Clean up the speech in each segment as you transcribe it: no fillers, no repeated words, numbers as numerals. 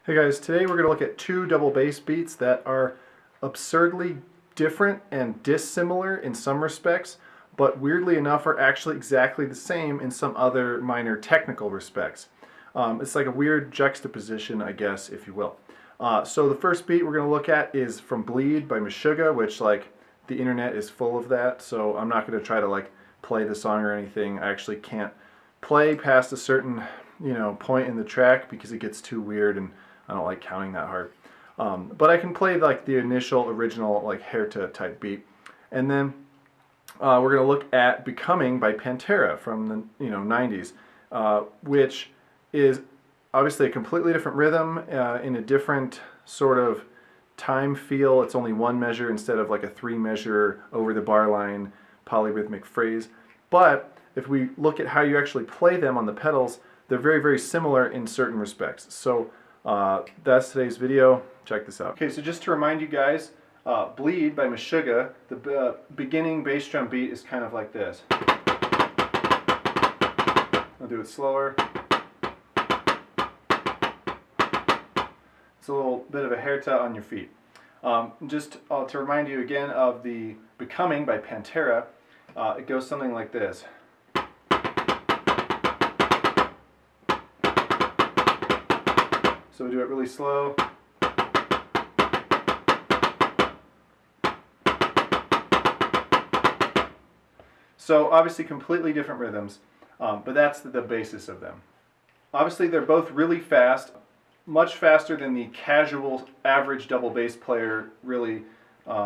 Hey guys, today we're going to look at two double bass beats that are absurdly different and dissimilar in some respects, but weirdly enough are actually exactly the same in some other minor technical respects. It's like a weird juxtaposition, I guess, if you will. So the first beat we're going to look at is from Bleed by Meshuggah, which like the internet is full of that, so I'm not going to try to like play the song or anything. I actually can't play past a certain point in the track because it gets too weird and I don't like counting that hard. But I can play like the initial original like Herta type beat. And then we're going to look at Becoming by Pantera from the 90s, which is obviously a completely different rhythm in a different sort of time feel. It's only one measure instead of like a three measure over the bar line polyrhythmic phrase. But if we look at how you actually play them on the pedals, they're very, very similar in certain respects. So that's today's video. Check this out. Okay, so just to remind you guys, Bleed by Meshuggah, the beginning bass drum beat is kind of like this. I'll do it slower. It's a little bit of a Herta on your feet. Just to remind you again of the Becoming by Pantera, it goes something like this. So we do it really slow. So obviously completely different rhythms, but that's the basis of them. Obviously they're both really fast, much faster than the casual average double bass player really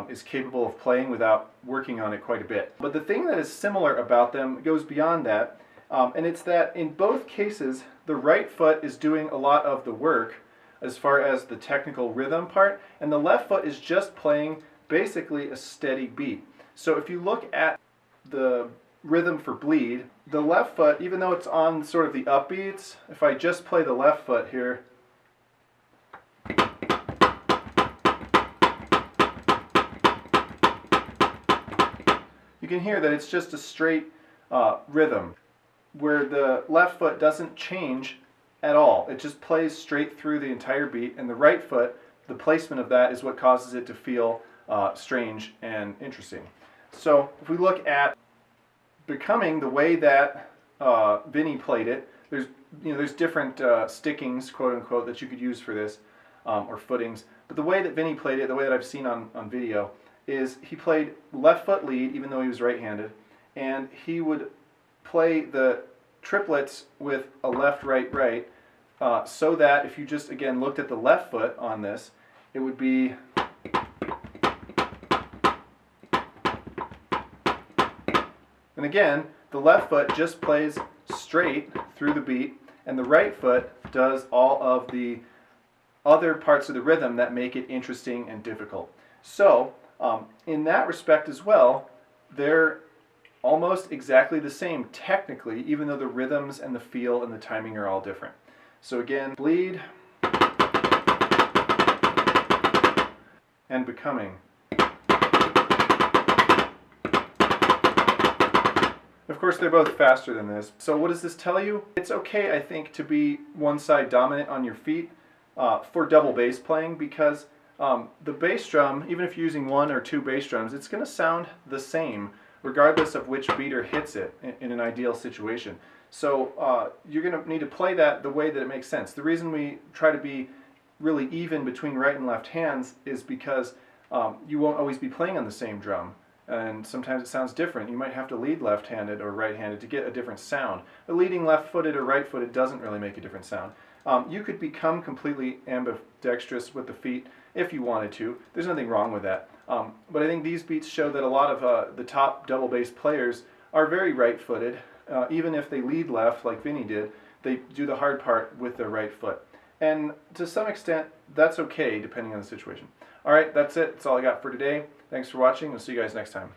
is capable of playing without working on it quite a bit. But the thing that is similar about them goes beyond that, and it's that in both cases the right foot is doing a lot of the work as far as the technical rhythm part, and the left foot is just playing basically a steady beat. So if you look at the rhythm for Bleed, the left foot, even though it's on sort of the upbeats, if I just play the left foot here, you can hear that it's just a straight rhythm, where the left foot doesn't change at all. It just plays straight through the entire beat, and the right foot, the placement of that is what causes it to feel strange and interesting. So if we look at Becoming, the way that Vinnie played it, there's different stickings, quote unquote, that you could use for this, or footings. But the way that Vinnie played it, the way that I've seen on video, is he played left foot lead, even though he was right-handed, and he would play the triplets with a left, right, right, so that if you just, again, looked at the left foot on this, it would be... And again, the left foot just plays straight through the beat, and the right foot does all of the other parts of the rhythm that make it interesting and difficult. So, in that respect as well, they're almost exactly the same technically, even though the rhythms and the feel and the timing are all different. So again, Bleed and Becoming. Of course, they're both faster than this. So what does this tell you? It's okay, I think, to be one side dominant on your feet for double bass playing, because the bass drum, even if you're using one or two bass drums, it's going to sound the same regardless of which beater hits it in an ideal situation. So you're going to need to play that the way that it makes sense. The reason we try to be really even between right and left hands is because you won't always be playing on the same drum. And sometimes it sounds different. You might have to lead left-handed or right-handed to get a different sound. But leading left-footed or right-footed doesn't really make a different sound. You could become completely ambidextrous with the feet if you wanted to. There's nothing wrong with that. But I think these beats show that a lot of the top double bass players are very right-footed. Even if they lead left like Vinnie did, they do the hard part with their right foot. And to some extent, that's okay depending on the situation. Alright, that's it. That's all I got for today. Thanks for watching. We'll see you guys next time.